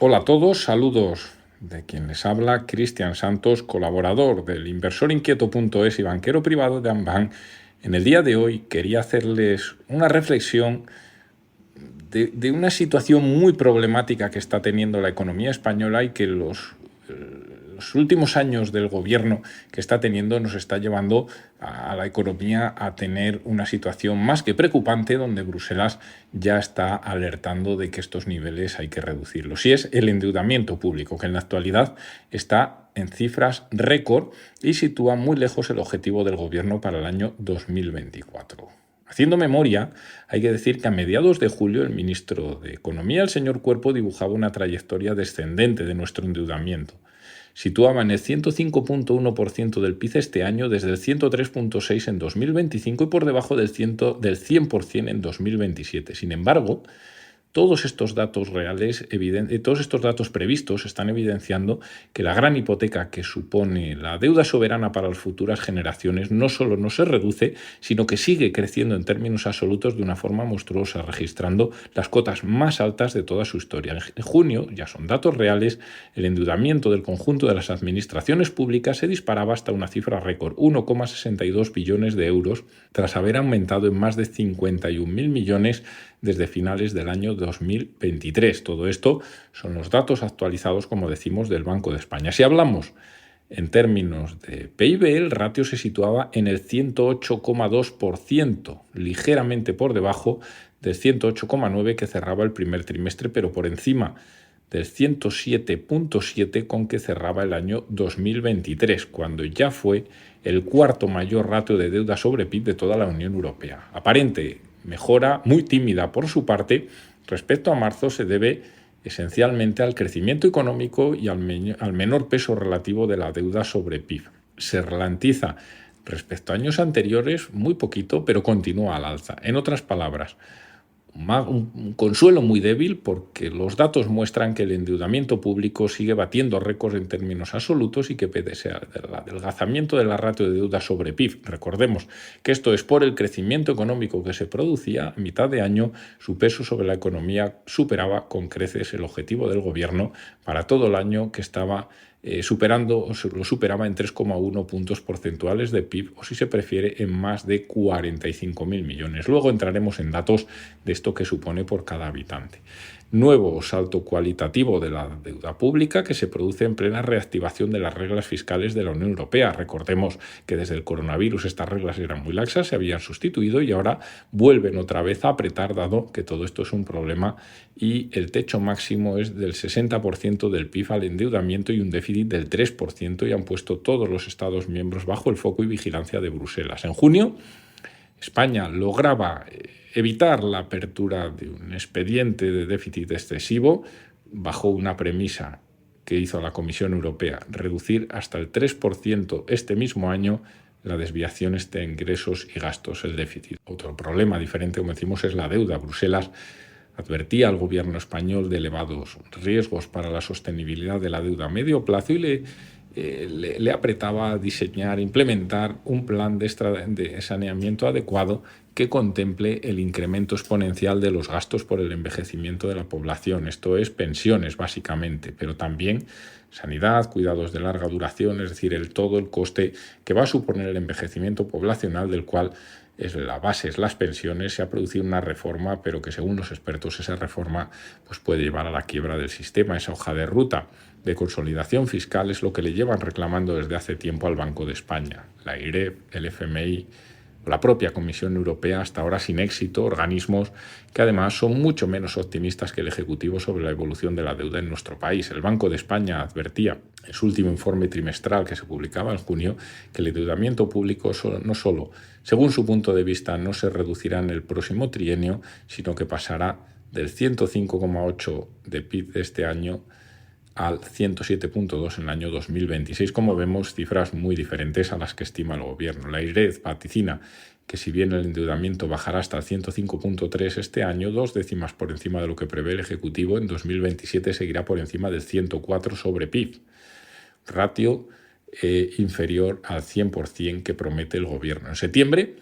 Hola a todos, saludos de quien les habla, Cristian Santos, colaborador del inversorinquieto.es y banquero privado de Ambank. En el día de hoy quería hacerles una reflexión de una situación muy problemática que está teniendo la economía española y que los últimos años del gobierno que está teniendo nos está llevando a la economía a tener una situación más que preocupante, donde Bruselas ya está alertando de que estos niveles hay que reducirlos. Y es el endeudamiento público, que en la actualidad está en cifras récord y sitúa muy lejos el objetivo del gobierno para el año 2024. Haciendo memoria, hay que decir que a mediados de julio el ministro de Economía, el señor Cuerpo, dibujaba una trayectoria descendente de nuestro endeudamiento. Situaba en el 105.1% del PIB este año, desde el 103.6% en 2025 y por debajo del 100% en 2027. Sin embargo, todos estos datos todos estos datos previstos están evidenciando que la gran hipoteca que supone la deuda soberana para las futuras generaciones no solo no se reduce, sino que sigue creciendo en términos absolutos de una forma monstruosa, registrando las cotas más altas de toda su historia. En junio, ya son datos reales, el endeudamiento del conjunto de las administraciones públicas se disparaba hasta una cifra récord, 1,62 billones de euros, tras haber aumentado en más de 51.000 millones desde finales del año 2023. Todo esto son los datos actualizados, como decimos, del Banco de España. Si hablamos en términos de PIB, el ratio se situaba en el 108,2%, ligeramente por debajo del 108,9% que cerraba el primer trimestre, pero por encima del 107,7% con que cerraba el año 2023, cuando ya fue el cuarto mayor ratio de deuda sobre PIB de toda la Unión Europea. Aparente mejora muy tímida por su parte respecto a marzo se debe esencialmente al crecimiento económico y al menor peso relativo de la deuda sobre PIB. Se ralentiza respecto a años anteriores muy poquito, pero continúa al alza. En otras palabras, un consuelo muy débil, porque los datos muestran que el endeudamiento público sigue batiendo récords en términos absolutos y que pese al adelgazamiento de la ratio de deuda sobre PIB, recordemos que esto es por el crecimiento económico que se producía a mitad de año, su peso sobre la economía superaba con creces el objetivo del gobierno para todo el año, que estaba lo superaba en 3,1 puntos porcentuales de PIB, o si se prefiere, en más de 45.000 millones. Luego entraremos en datos de esto que supone por cada habitante. Nuevo salto cualitativo de la deuda pública que se produce en plena reactivación de las reglas fiscales de la Unión Europea. Recordemos que desde el coronavirus estas reglas eran muy laxas, se habían sustituido y ahora vuelven otra vez a apretar, dado que todo esto es un problema y el techo máximo es del 60% del PIB al endeudamiento y un déficit del 3%, y han puesto todos los Estados miembros bajo el foco y vigilancia de Bruselas. En junio, España lograba evitar la apertura de un expediente de déficit excesivo bajo una premisa que hizo la Comisión Europea: reducir hasta el 3% este mismo año la desviación de ingresos y gastos, el déficit. Otro problema diferente, como decimos, es la deuda. Bruselas advertía al gobierno español de elevados riesgos para la sostenibilidad de la deuda a medio plazo y le apretaba a diseñar, implementar un plan de saneamiento adecuado que contemple el incremento exponencial de los gastos por el envejecimiento de la población. Esto es pensiones, básicamente, pero también sanidad, cuidados de larga duración, es decir, todo el coste que va a suponer el envejecimiento poblacional, del cual es la base, es las pensiones. Se ha producido una reforma, pero que según los expertos esa reforma puede llevar a la quiebra del sistema. Esa hoja de ruta de consolidación fiscal es lo que le llevan reclamando desde hace tiempo al Banco de España, la IREF, el FMI, la propia Comisión Europea, hasta ahora sin éxito, organismos que además son mucho menos optimistas que el Ejecutivo sobre la evolución de la deuda en nuestro país. El Banco de España advertía en su último informe trimestral, que se publicaba en junio, que el endeudamiento público no solo, según su punto de vista, no se reducirá en el próximo trienio, sino que pasará del 105,8% de PIB de este año al 107,2% en el año 2026. Como vemos, cifras muy diferentes a las que estima el gobierno. La IREF vaticina que si bien el endeudamiento bajará hasta el 105,3% este año, 2 décimas por encima de lo que prevé el Ejecutivo, en 2027 seguirá por encima del 104% sobre PIB, ratio inferior al 100% que promete el gobierno. En septiembre,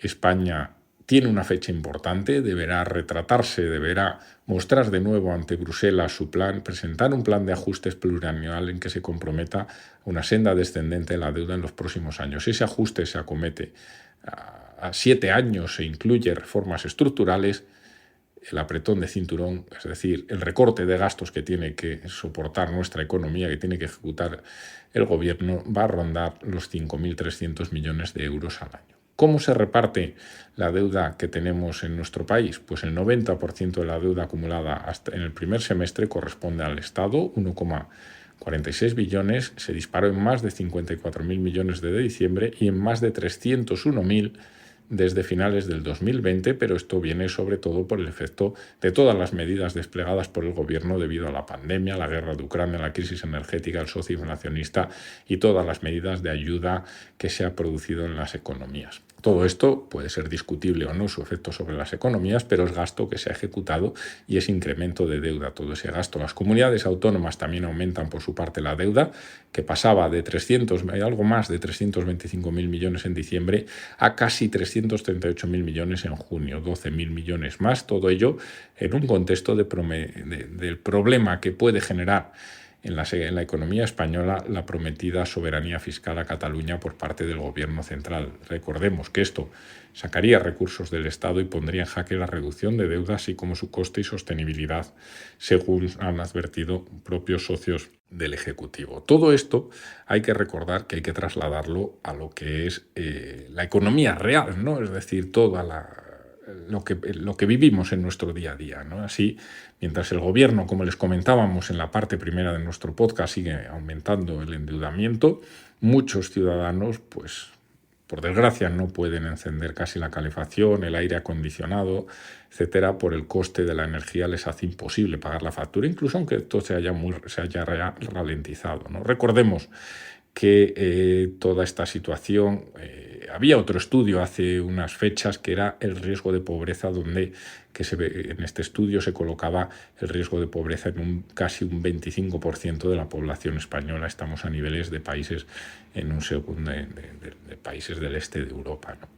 España tiene una fecha importante, deberá retratarse, deberá mostrar de nuevo ante Bruselas su plan, presentar un plan de ajustes plurianual en que se comprometa una senda descendente de la deuda en los próximos años. Ese ajuste se acomete a 7 años, se incluye reformas estructurales, el apretón de cinturón, es decir, el recorte de gastos que tiene que soportar nuestra economía, que tiene que ejecutar el gobierno, va a rondar los 5.300 millones de euros al año. ¿Cómo se reparte la deuda que tenemos en nuestro país? Pues el 90% de la deuda acumulada hasta en el primer semestre corresponde al Estado, 1,46 billones, se disparó en más de 54.000 millones desde diciembre y en más de 301.000 desde finales del 2020, pero esto viene sobre todo por el efecto de todas las medidas desplegadas por el gobierno debido a la pandemia, la guerra de Ucrania, la crisis energética, el socio inflacionista y todas las medidas de ayuda que se ha producido en las economías. Todo esto puede ser discutible o no su efecto sobre las economías, pero es gasto que se ha ejecutado y es incremento de deuda todo ese gasto. Las comunidades autónomas también aumentan por su parte la deuda, que pasaba de algo más de 325.000 millones en diciembre a casi 338.000 millones en junio, 12.000 millones más, todo ello en un contexto del problema que puede generar en la economía española la prometida soberanía fiscal a Cataluña por parte del gobierno central. Recordemos que esto sacaría recursos del Estado y pondría en jaque la reducción de deuda, así como su coste y sostenibilidad, según han advertido propios socios del Ejecutivo. Todo esto hay que recordar que hay que trasladarlo a lo que es la economía real, ¿no? Es decir, lo que vivimos en nuestro día a día, ¿no? Así, mientras el gobierno, como les comentábamos en la parte primera de nuestro podcast, sigue aumentando el endeudamiento, muchos ciudadanos, pues, por desgracia, no pueden encender casi la calefacción, el aire acondicionado, etcétera, por el coste de la energía les hace imposible pagar la factura, incluso aunque esto se haya ralentizado, ¿no? Recordemos que toda esta situación, había otro estudio hace unas fechas que era el riesgo de pobreza, en este estudio se colocaba el riesgo de pobreza en casi un 25% de la población española. Estamos a niveles de países en un segundo de países del este de Europa, ¿no?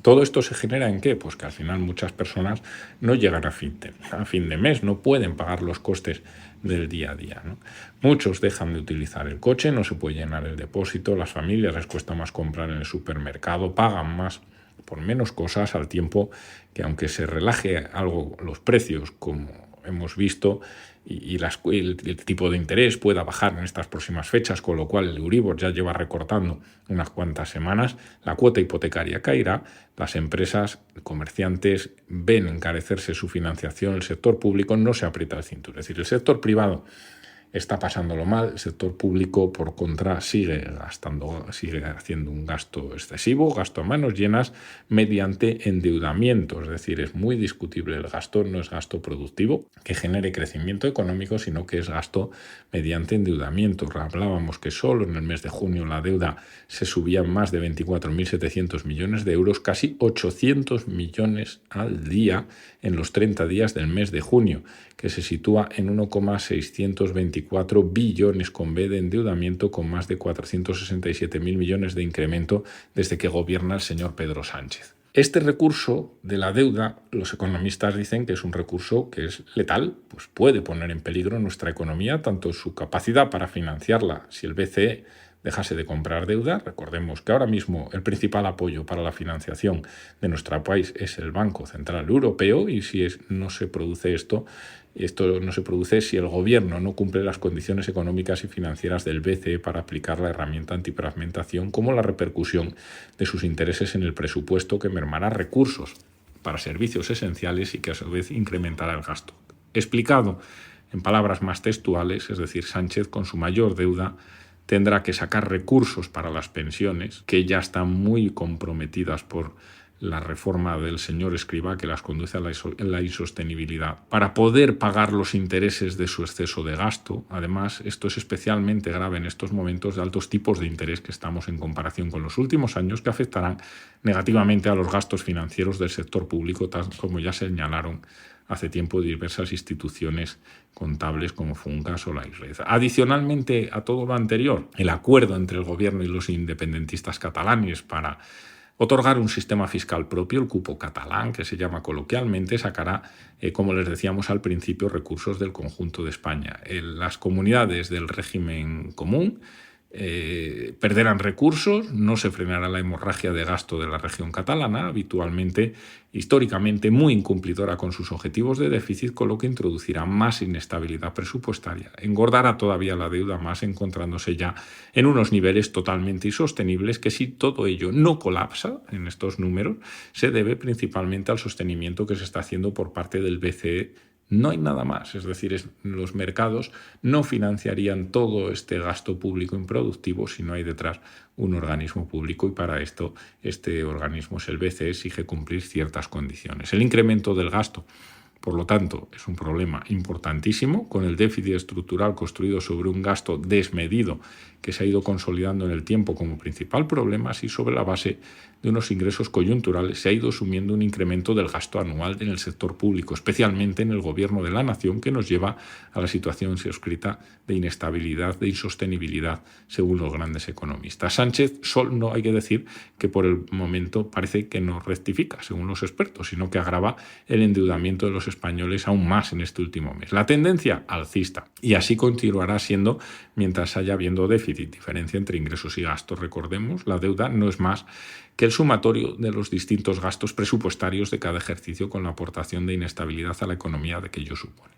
¿Todo esto se genera en qué? Pues que al final muchas personas no llegan a fin de mes, no pueden pagar los costes del día a día, ¿no? Muchos dejan de utilizar el coche, no se puede llenar el depósito, las familias les cuesta más comprar en el supermercado, pagan más por menos cosas, al tiempo que aunque se relaje algo los precios, como hemos visto, y el tipo de interés pueda bajar en estas próximas fechas, con lo cual el Euribor ya lleva recortando unas cuantas semanas, la cuota hipotecaria caerá, las empresas, comerciantes ven encarecerse su financiación, el sector público no se aprieta el cinturón. Es decir, el sector privado está pasándolo mal, el sector público, por contra, sigue haciendo un gasto excesivo, gasto a manos llenas, mediante endeudamiento. Es decir, es muy discutible el gasto, no es gasto productivo que genere crecimiento económico, sino que es gasto mediante endeudamiento. Hablábamos que solo en el mes de junio la deuda se subía en más de 24.700 millones de euros, casi 800 millones al día en los 30 días del mes de junio, que se sitúa en 1,624 billones con B de endeudamiento, con más de 467.000 millones de incremento desde que gobierna el señor Pedro Sánchez. Este recurso de la deuda, los economistas dicen que es un recurso que es letal, pues puede poner en peligro nuestra economía, tanto su capacidad para financiarla si el BCE dejase de comprar deuda. Recordemos que ahora mismo el principal apoyo para la financiación de nuestro país es el Banco Central Europeo, y si no se produce esto no se produce si el gobierno no cumple las condiciones económicas y financieras del BCE para aplicar la herramienta antifragmentación, como la repercusión de sus intereses en el presupuesto, que mermará recursos para servicios esenciales y que a su vez incrementará el gasto. Explicado en palabras más textuales, es decir, Sánchez, con su mayor deuda, tendrá que sacar recursos para las pensiones, que ya están muy comprometidas por la reforma del señor Escrivá, que las conduce a la insostenibilidad, para poder pagar los intereses de su exceso de gasto. Además, esto es especialmente grave en estos momentos de altos tipos de interés que estamos en comparación con los últimos años, que afectarán negativamente a los gastos financieros del sector público, tal como ya señalaron hace tiempo diversas instituciones contables como Funcas o la IRED. Adicionalmente a todo lo anterior, el acuerdo entre el gobierno y los independentistas catalanes para Otorgar un sistema fiscal propio, el cupo catalán, que se llama coloquialmente, sacará, como les decíamos al principio, recursos del conjunto de España. Las comunidades del régimen común perderán recursos, no se frenará la hemorragia de gasto de la región catalana, habitualmente, históricamente muy incumplidora con sus objetivos de déficit, con lo que introducirá más inestabilidad presupuestaria, engordará todavía la deuda más, encontrándose ya en unos niveles totalmente insostenibles que, si todo ello no colapsa en estos números, se debe principalmente al sostenimiento que se está haciendo por parte del BCE. No hay nada más, es decir, los mercados no financiarían todo este gasto público improductivo si no hay detrás un organismo público, y para esto este organismo es el BCE, exige cumplir ciertas condiciones. El incremento del gasto, por lo tanto, es un problema importantísimo, con el déficit estructural construido sobre un gasto desmedido que se ha ido consolidando en el tiempo como principal problema, así sobre la base de unos ingresos coyunturales se ha ido sumiendo un incremento del gasto anual en el sector público, especialmente en el gobierno de la nación, que nos lleva a la situación suscrita de inestabilidad, de insostenibilidad, según los grandes economistas. Sánchez no hay que decir que por el momento parece que no rectifica, según los expertos, sino que agrava el endeudamiento de los españoles aún más en este último mes. La tendencia alcista, y así continuará siendo mientras haya habiendo déficit. Diferencia entre ingresos y gastos. Recordemos, la deuda no es más que el sumatorio de los distintos gastos presupuestarios de cada ejercicio, con la aportación de inestabilidad a la economía de que ello supone.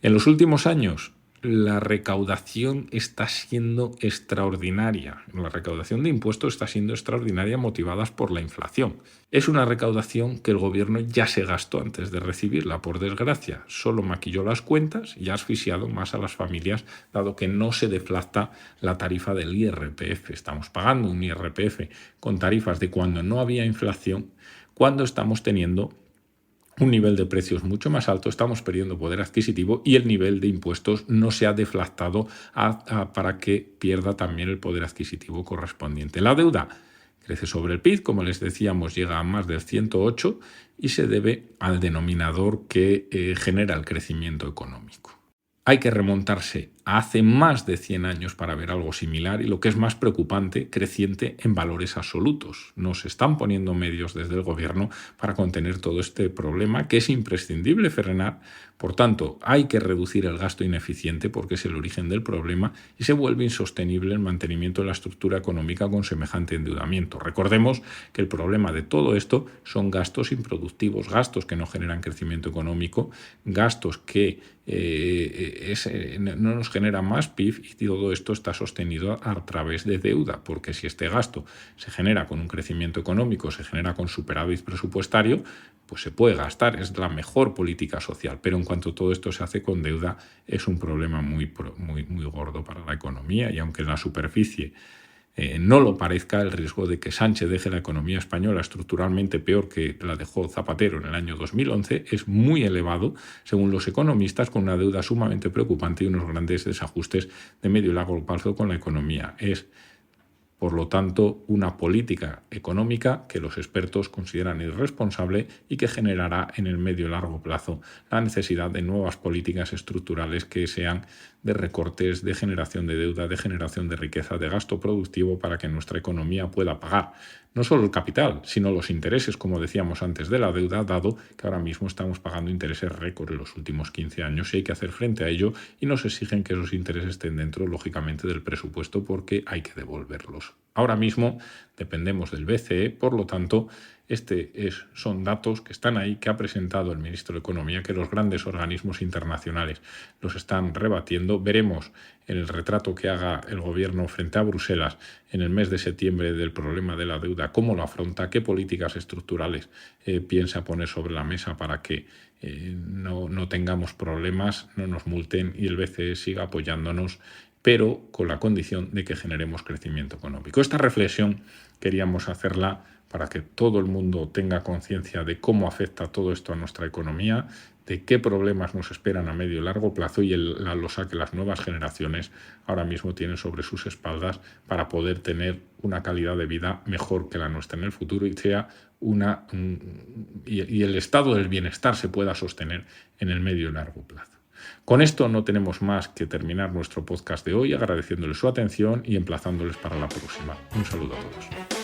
En los últimos años, la recaudación está siendo extraordinaria. La recaudación de impuestos está siendo extraordinaria, motivadas por la inflación. Es una recaudación que el gobierno ya se gastó antes de recibirla, por desgracia. Solo maquilló las cuentas y ha asfixiado más a las familias, dado que no se deflacta la tarifa del IRPF. Estamos pagando un IRPF con tarifas de cuando no había inflación, cuando estamos teniendo un nivel de precios mucho más alto, estamos perdiendo poder adquisitivo y el nivel de impuestos no se ha deflactado para que pierda también el poder adquisitivo correspondiente. La deuda crece sobre el PIB, como les decíamos, llega a más del 108 y se debe al denominador que genera el crecimiento económico. Hay que remontarse a hace más de 100 años para ver algo similar, y lo que es más preocupante, creciente en valores absolutos. Nos están poniendo medios desde el gobierno para contener todo este problema, que es imprescindible frenar. Por tanto, hay que reducir el gasto ineficiente, porque es el origen del problema, y se vuelve insostenible el mantenimiento de la estructura económica con semejante endeudamiento. Recordemos que el problema de todo esto son gastos improductivos, gastos que no generan crecimiento económico, gastos que no nos genera más PIB, y todo esto está sostenido a través de deuda, porque si este gasto se genera con un crecimiento económico, se genera con superávit presupuestario, pues se puede gastar, es la mejor política social. Pero en cuanto todo esto se hace con deuda, es un problema muy gordo para la economía, y aunque en la superficie no lo parezca, el riesgo de que Sánchez deje la economía española estructuralmente peor que la dejó Zapatero en el año 2011 es muy elevado, según los economistas, con una deuda sumamente preocupante y unos grandes desajustes de medio y largo plazo con la economía. Es, por lo tanto, una política económica que los expertos consideran irresponsable y que generará en el medio y largo plazo la necesidad de nuevas políticas estructurales que sean de recortes, de generación de deuda, de generación de riqueza, de gasto productivo, para que nuestra economía pueda pagar no solo el capital, sino los intereses, como decíamos antes, de la deuda, dado que ahora mismo estamos pagando intereses récord en los últimos 15 años y hay que hacer frente a ello, y nos exigen que esos intereses estén dentro, lógicamente, del presupuesto, porque hay que devolverlos. Ahora mismo dependemos del BCE, por lo tanto, son datos que están ahí, que ha presentado el ministro de Economía, que los grandes organismos internacionales los están rebatiendo. Veremos en el retrato que haga el gobierno frente a Bruselas en el mes de septiembre del problema de la deuda, cómo lo afronta, qué políticas estructurales piensa poner sobre la mesa para que no tengamos problemas, no nos multen y el BCE siga apoyándonos, pero con la condición de que generemos crecimiento económico. Esta reflexión queríamos hacerla para que todo el mundo tenga conciencia de cómo afecta todo esto a nuestra economía, de qué problemas nos esperan a medio y largo plazo, y la losa que las nuevas generaciones ahora mismo tienen sobre sus espaldas para poder tener una calidad de vida mejor que la nuestra en el futuro, y sea y el estado del bienestar se pueda sostener en el medio y largo plazo. Con esto no tenemos más que terminar nuestro podcast de hoy, agradeciéndoles su atención y emplazándoles para la próxima. Un saludo a todos.